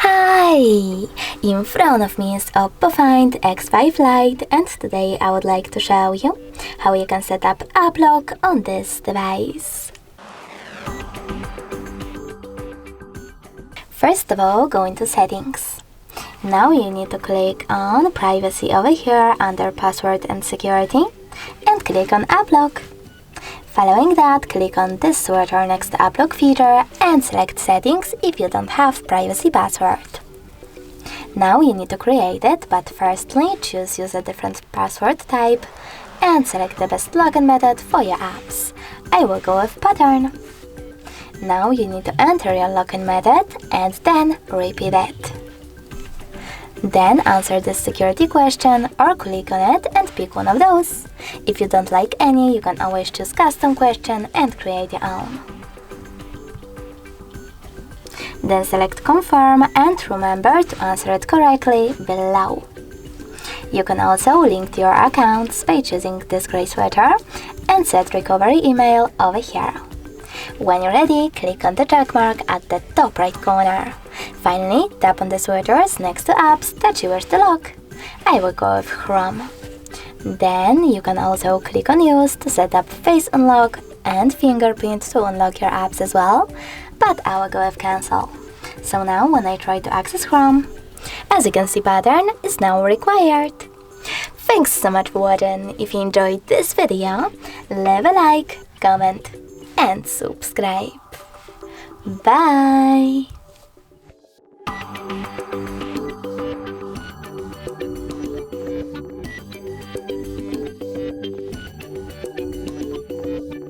Hi! In front of me is OPPO Find X5 Lite, and today I would like to show you how you can set up app lock on this device. First of all, go into Settings. Now you need to click on Privacy over here under Password and Security and click on App Lock. Following that, click on this sweater next to App Lock feature and select Settings if you don't have privacy password. Now you need to create it, but firstly use a different password type and select the best login method for your apps. I will go with pattern. Now you need to enter your login method and then repeat it. Then answer this security question or click on it and pick one of those. If you don't like any, you can always choose custom question and create your own. Then select confirm and remember to answer it correctly below. You can also link to your accounts by choosing this gray sweater and set recovery email over here. When you're ready, click on the checkmark at the top right corner. Finally, tap on the sweaters next to apps that you wish to lock. I will go with Chrome. Then you can also click on Use to set up Face Unlock and Fingerprint to unlock your apps as well, but I will go with Cancel. So now when I try to access Chrome, as you can see, pattern is now required. Thanks so much for watching. If you enjoyed this video, leave a like, comment and subscribe. Bye!